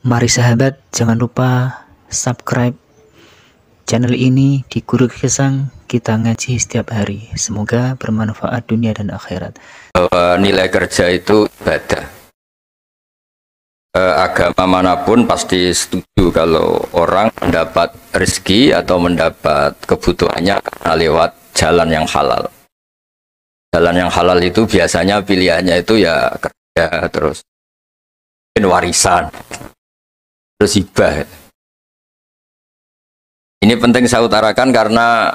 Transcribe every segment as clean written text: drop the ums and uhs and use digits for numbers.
Mari sahabat, jangan lupa subscribe channel ini di Guru Gesang. Kita ngaji setiap hari. Semoga bermanfaat dunia dan akhirat. Bahwa nilai kerja itu ibadah. Agama manapun pasti setuju kalau orang mendapat rezeki atau mendapat kebutuhannya karena lewat jalan yang halal. Jalan yang halal itu biasanya pilihannya itu ya kerja, terus warisan, terus hibah. Ini penting saya utarakan karena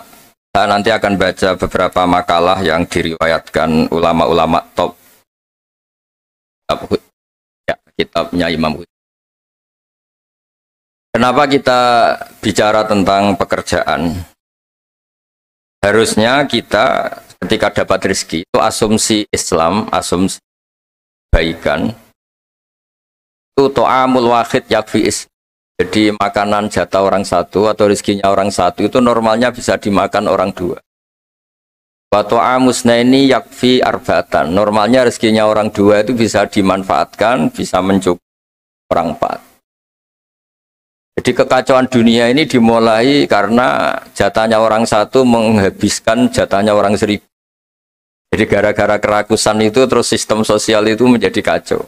saya nanti akan baca beberapa makalah yang diriwayatkan ulama-ulama top ya, kitabnya Imam Ghazali. Kenapa kita bicara tentang pekerjaan? Harusnya kita ketika dapat rezeki itu asumsi Islam, asumsi kebaikan itu to'amul wahid yakfi is. Jadi makanan jatah orang satu atau rezekinya orang satu itu normalnya bisa dimakan orang dua. Wa to'amusnaini yakfi arba'atan. Normalnya rezekinya orang dua itu bisa dimanfaatkan, bisa mencukupi orang empat. Jadi kekacauan dunia ini dimulai karena jatahnya orang satu menghabiskan jatahnya orang seribu. Jadi gara-gara kerakusan itu terus sistem sosial itu menjadi kacau.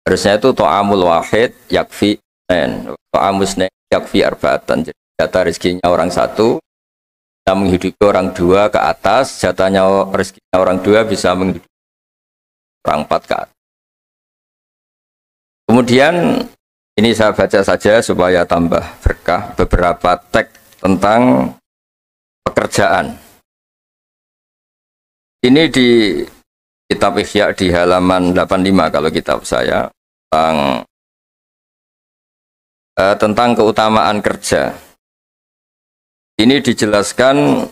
Harusnya itu to'amul wahid yakfi to'amusnaini yakfi arba'atan. Jadi jatah rezekinya orang satu bisa menghidupi orang dua ke atas, jatahnya rezekinya orang dua bisa menghidupi orang empat ke atas. Kemudian ini saya baca saja supaya tambah berkah beberapa teks tentang pekerjaan. Ini di kitab Ihya di halaman 85 kalau kitab saya tentang keutamaan kerja. Ini dijelaskan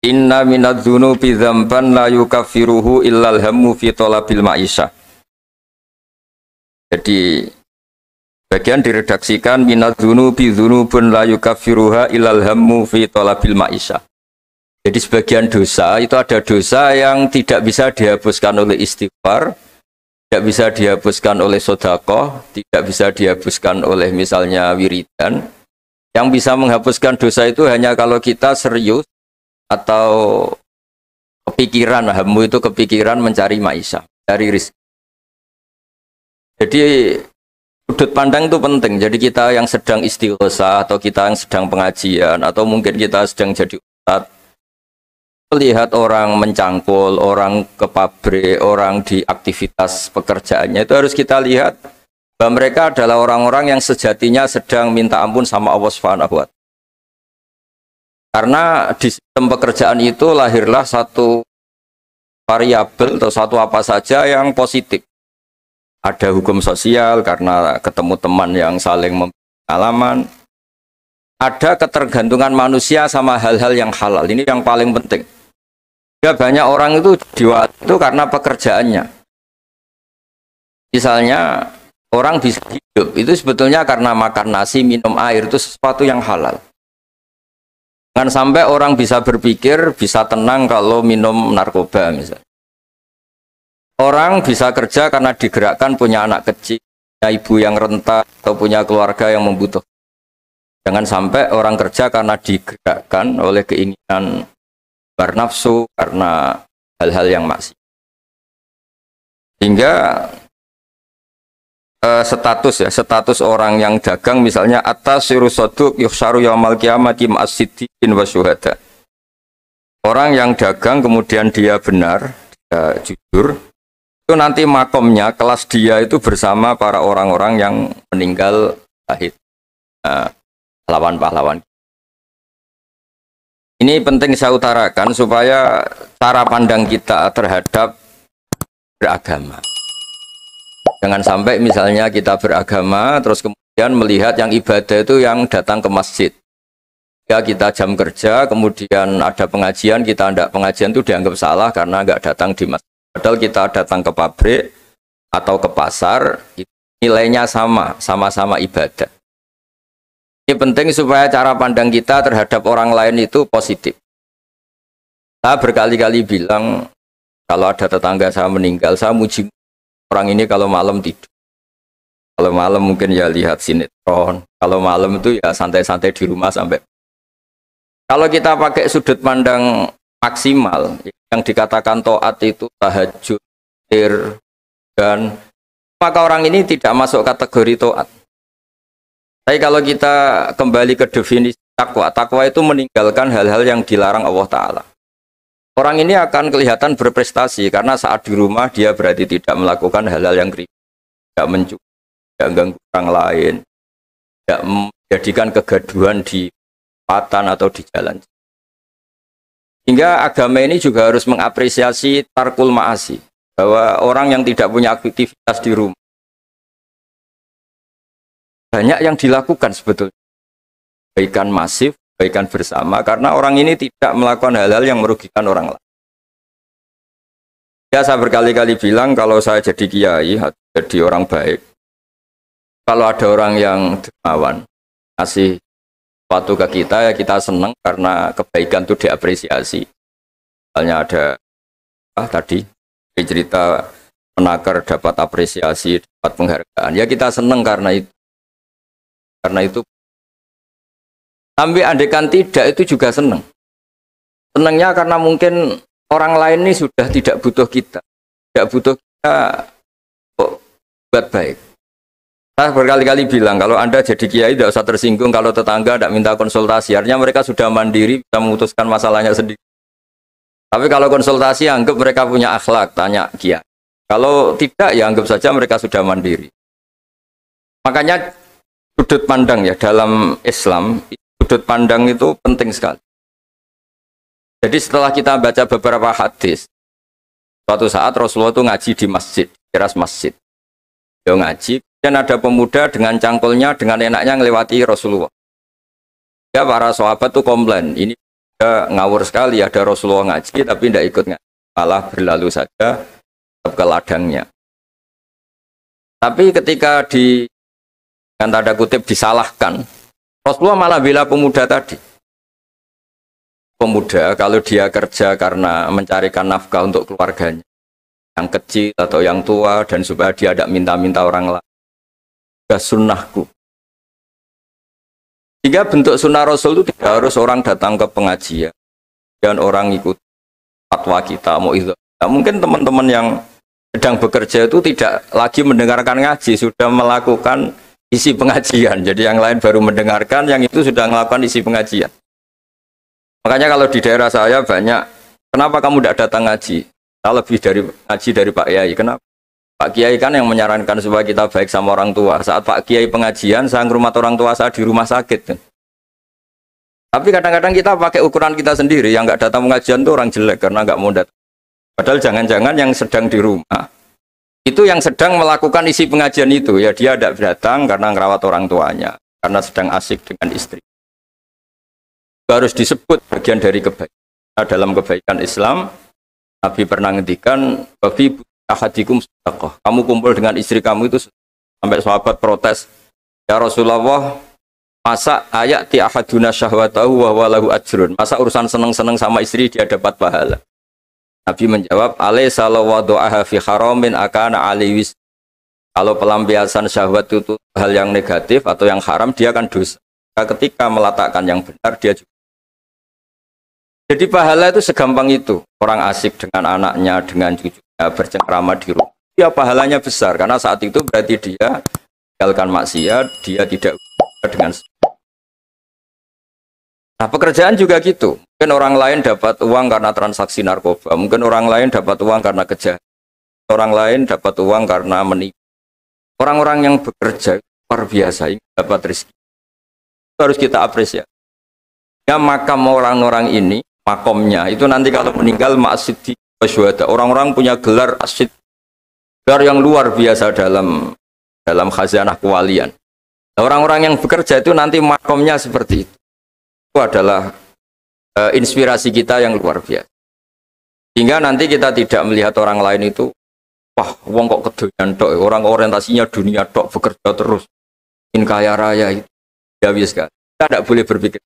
inna minadz-dzunubi dzamban la yukaffiruhu illal hammu fi talabil ma'isyah. Jadi bagian diredaksikan minadz-dzunubi dzunubun la yukaffiruha illal hammu fi talabil ma'isyah. Jadi sebagian dosa itu ada dosa yang tidak bisa dihapuskan oleh istighfar, tidak bisa dihapuskan oleh sedekah, tidak bisa dihapuskan oleh misalnya wiridan. Yang bisa menghapuskan dosa itu hanya kalau kita serius atau kepikiran, hammu itu kepikiran mencari ma'isyah, mencari rezeki. Jadi sudut pandang itu penting. Jadi kita yang sedang istighosah atau kita yang sedang pengajian atau mungkin kita sedang jadi ustadz, melihat orang mencangkul, orang ke pabrik, orang di aktivitas pekerjaannya itu harus kita lihat bahwa mereka adalah orang-orang yang sejatinya sedang minta ampun sama Allah Subhanahu wa Ta'ala. Karena di sistem pekerjaan itu lahirlah satu variabel atau satu apa saja yang positif. Ada hukum sosial karena ketemu teman yang saling memberi pengalaman. Ada ketergantungan manusia sama hal-hal yang halal. Ini yang paling penting. Ya, banyak orang itu itu karena pekerjaannya. Misalnya orang bisa hidup itu sebetulnya karena makan nasi, minum air itu sesuatu yang halal. Jangan sampai orang bisa berpikir bisa tenang kalau minum narkoba misalnya. Orang bisa kerja karena digerakkan punya anak kecil, punya ibu yang renta atau punya keluarga yang membutuhkan. Jangan sampai orang kerja karena digerakkan oleh keinginan bernafsu karena hal-hal yang maksiat. Hingga status orang yang dagang misalnya atas sirusoduk yuhsaru yaumal qiyamati ma'as-siddiqin wa syuhada. Orang yang dagang kemudian dia benar, dia jujur, itu nanti makomnya kelas dia itu bersama para orang-orang yang meninggal syahid, pahlawan-pahlawan. Ini penting saya utarakan supaya cara pandang kita terhadap beragama. Jangan sampai misalnya kita beragama terus kemudian melihat yang ibadah itu yang datang ke masjid. Ya kita jam kerja kemudian ada pengajian, kita tidak pengajian itu dianggap salah karena nggak datang di masjid. Padahal kita datang ke pabrik atau ke pasar, nilainya sama-sama ibadah. Ini penting supaya cara pandang kita terhadap orang lain itu positif. Saya berkali-kali bilang, kalau ada tetangga saya meninggal, saya muji orang ini kalau malam tidur. Kalau malam mungkin ya lihat sinetron. Kalau malam itu ya santai-santai di rumah sampai. Kalau kita pakai sudut pandang maksimal, yang dikatakan taat itu tahajud, dan maka orang ini tidak masuk kategori taat. Tapi kalau kita kembali ke definisi takwa, takwa itu meninggalkan hal-hal yang dilarang Allah Ta'ala. Orang ini akan kelihatan berprestasi karena saat di rumah dia berarti tidak melakukan hal-hal yang kriminal, tidak mencuri, tidak ganggu orang lain, tidak menjadikan kegaduhan di patan atau di jalan. Hingga agama ini juga harus mengapresiasi tarkul ma'asi, bahwa orang yang tidak punya aktivitas di rumah banyak yang dilakukan sebetulnya, kebaikan masif, kebaikan bersama, karena orang ini tidak melakukan hal-hal yang merugikan orang lain. Ya, saya berkali-kali bilang kalau saya jadi kiai, jadi orang baik, kalau ada orang yang dermawan ngasih sesuatu ke kita, ya kita senang karena kebaikan itu diapresiasi. Misalnya ada tadi cerita penakar dapat apresiasi, dapat penghargaan, ya kita senang karena itu. Karena itu, sampai andekan tidak itu juga senang. Senangnya karena mungkin orang lain ini sudah tidak butuh kita, tidak butuh kita buat baik. Saya berkali-kali bilang kalau Anda jadi kiai tidak usah tersinggung kalau tetangga tidak minta konsultasi, artinya mereka sudah mandiri bisa memutuskan masalahnya sendiri. Tapi kalau konsultasi anggap mereka punya akhlak, tanya kiai. Kalau tidak ya anggap saja mereka sudah mandiri. Makanya sudut pandang ya dalam Islam, sudut pandang itu penting sekali. Jadi setelah kita baca beberapa hadis, suatu saat Rasulullah itu ngaji di masjid, teras masjid. Dia ngaji, dan ada pemuda dengan cangkulnya, dengan enaknya ngelewati Rasulullah. Ya para sahabat itu komplain, ini ngawur sekali, ada Rasulullah ngaji tapi tidak ikut ngaji, malah berlalu saja ke ladangnya. Tapi ketika dengan tanda kutip disalahkan, Rasulullah malah bela pemuda tadi. Pemuda kalau dia kerja karena mencarikan nafkah untuk keluarganya, yang kecil atau yang tua, dan supaya dia tidak minta-minta orang lain, sudah sunnahku. Sehingga bentuk sunnah Rasul itu tidak harus orang datang ke pengajian dan orang ikut fatwa kita mau itu. Nah, mungkin teman-teman yang sedang bekerja itu tidak lagi mendengarkan ngaji, sudah melakukan isi pengajian. Jadi yang lain baru mendengarkan, yang itu sudah melakukan isi pengajian. Makanya kalau di daerah saya banyak, kenapa kamu tidak datang ngaji? Saya lebih dari ngaji dari Pak Kiai. Kenapa? Pak Kiai kan yang menyarankan supaya kita baik sama orang tua. Saat Pak Kiai pengajian, saya ngurmat orang tua saya di rumah sakit. Tapi kadang-kadang kita pakai ukuran kita sendiri, yang nggak datang pengajian itu orang jelek karena nggak mau datang. Padahal jangan-jangan yang sedang di rumah itu yang sedang melakukan isi pengajian itu, ya dia tidak datang karena ngerawat orang tuanya, karena sedang asik dengan istri. Itu harus disebut bagian dari kebaikan. Nah, dalam kebaikan Islam, Nabi pernah ngendikan, "Bafi ahadikum sedekah." Kamu kumpul dengan istri kamu itu, sampai sahabat protes, "Ya Rasulullah, masa ayat ti ahaduna syahwatahu wa walahu ajrun?" Masa urusan seneng-seneng sama istri dia dapat pahala? Nabi menjawab, "Alaysa law wada'aha fi haramin akana aliwis." Kalau pelampiasan syahwat itu hal yang negatif atau yang haram, dia akan dosa. Ketika meletakkan yang benar, dia juga. Jadi pahala itu segampang itu. Orang asik dengan anaknya, dengan cucunya, bercengkrama di rumah, ya pahalanya besar. Karena saat itu berarti dia tinggalkan maksiat, dia tidak dengan. Nah, pekerjaan juga gitu. Mungkin orang lain dapat uang karena transaksi narkoba, mungkin orang lain dapat uang karena kejahatan, orang lain dapat uang karena menipu. Orang-orang yang bekerja luar biasa, ini dapat rezeki. Itu harus kita apresiasi. Ya, makam orang-orang ini, makomnya itu nanti kalau meninggal ma'asiddi wasyuhada. Orang-orang punya gelar asid, gelar yang luar biasa dalam khazanah kewalian. Orang-orang yang bekerja itu nanti makomnya seperti itu. Itu adalah inspirasi kita yang luar biasa. Sehingga nanti kita tidak melihat orang lain itu, wah, wong kok kedoyan tok, orang orientasinya dunia tok, bekerja terus, ingin kaya raya itu. Ya sekali. Kita tidak boleh berpikir.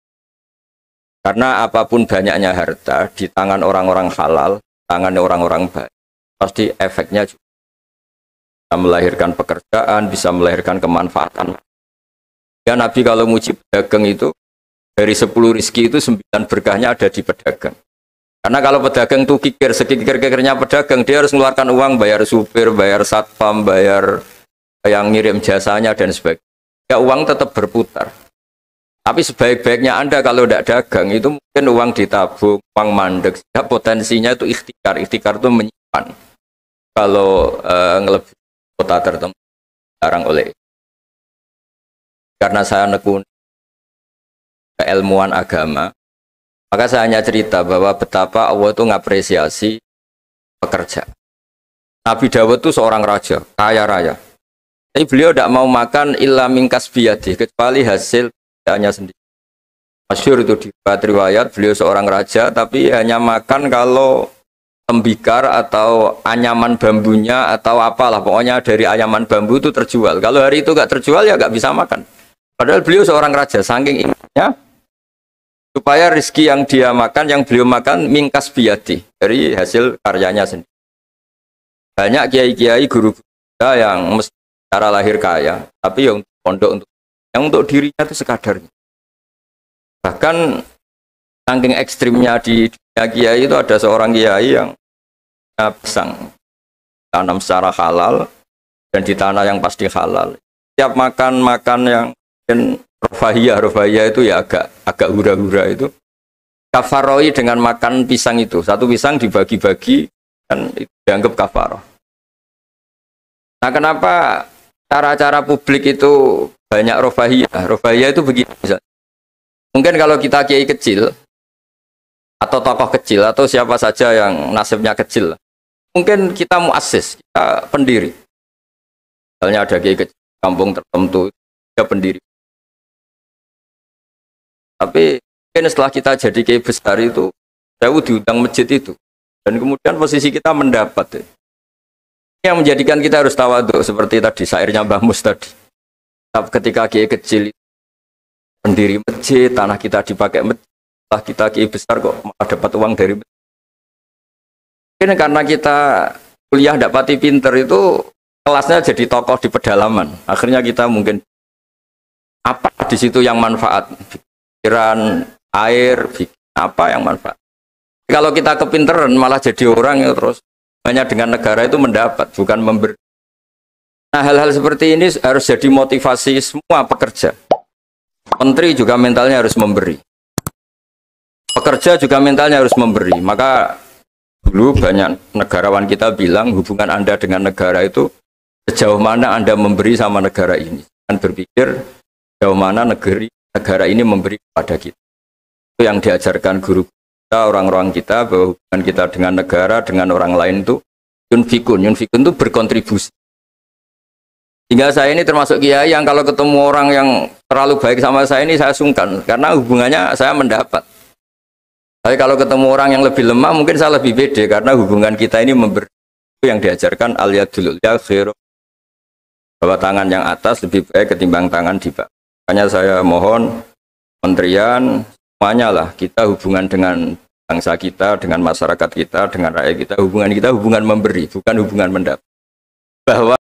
Karena apapun banyaknya harta di tangan orang-orang halal, tangan orang-orang baik, pasti efeknya juga. bisa melahirkan pekerjaan, bisa melahirkan kemanfaatan. Ya Nabi kalau muji pedagang itu dari 10 rizki itu 9 berkahnya ada di pedagang. Karena kalau pedagang itu kikir, sekikir-kikirnya pedagang, dia harus mengeluarkan uang, bayar supir, bayar satpam, bayar yang ngirim jasanya dan sebagainya. Ya uang tetap berputar. Tapi sebaik-baiknya Anda kalau tidak dagang itu mungkin uang ditabung, uang mandek. Ya, potensinya itu ikhtikar. Ikhtikar itu menyimpan. Kalau ngelebihi kota tertentu jarang oleh. Karena saya nekuni keilmuan agama, maka saya hanya cerita bahwa betapa Allah itu ngapresiasi pekerja. Nabi Dawud itu seorang raja, kaya raya. Tapi beliau tidak mau makan illa mingkas biyadi, kecuali hasil kerjanya sendiri. Masyhur itu di riwayat, beliau seorang raja, tapi hanya makan kalau tembikar atau anyaman bambunya atau apalah, pokoknya dari anyaman bambu itu terjual. Kalau hari itu nggak terjual ya nggak bisa makan. Padahal beliau seorang raja, saking ingatnya supaya rezeki yang dia makan, yang beliau makan mingkas biyadi, dari hasil karyanya sendiri. Banyak kiai-kiai guru kita yang mesti secara lahir kaya, tapi yang pondok untuk dirinya itu sekadarnya. Bahkan saking ekstrimnya di dunia kiai itu ada seorang kiai yang pisang tanam secara halal dan di tanah yang pasti halal. Setiap makan yang rofahiyah itu ya agak hura-hura itu kafaroi dengan makan pisang itu. Satu pisang dibagi-bagi dan itu dianggap kafaroh. Nah, kenapa cara-cara publik itu banyak rofahiyah? Rofahiyah itu begini misalnya. Mungkin kalau kita kiai kecil atau tokoh kecil atau siapa saja yang nasibnya kecil, mungkin kita muassis, kita pendiri. Misalnya ada kiai kecil kampung tertentu, dia pendiri. Tapi mungkin setelah kita jadi kiai besar itu, saya diundang masjid itu, dan kemudian posisi kita mendapat. Yang menjadikan kita harus tawadhu seperti tadi syairnya Mbah Mus tadi. Ketika kiai kecil pendiri masjid, tanah kita dipakai masjid, setelah kita kiai besar kok malah dapat uang dari masjid. Mungkin karena kita kuliah tidak pati pinter itu kelasnya jadi tokoh di pedalaman. Akhirnya kita mungkin apa di situ yang manfaat, pikiran, air, apa yang manfaat. Kalau kita kepinteran malah jadi orang yang terus hanya dengan negara itu mendapat, bukan memberi. Nah, hal-hal seperti ini harus jadi motivasi semua pekerja. Menteri juga mentalnya harus memberi. Pekerja juga mentalnya harus memberi. Maka dulu banyak negarawan kita bilang hubungan Anda dengan negara itu sejauh mana Anda memberi sama negara ini. Dan berpikir sejauh mana negara ini memberi kepada kita. Itu yang diajarkan guru kita, orang-orang kita, bahwa hubungan kita dengan negara, dengan orang lain itu yunfikun itu berkontribusi. Hingga saya ini termasuk kiai yang kalau ketemu orang yang terlalu baik sama saya ini saya sungkan, karena hubungannya saya mendapat. Tapi kalau ketemu orang yang lebih lemah mungkin saya lebih pede, karena hubungan kita ini memberi. Itu yang diajarkan al-yadul ulya khairu, bahwa tangan yang atas lebih baik ketimbang tangan di bawah. Makanya saya mohon kementerian semuanya lah, kita hubungan dengan bangsa kita, dengan masyarakat kita, dengan rakyat kita, hubungan memberi, bukan hubungan mendapat. Bahwa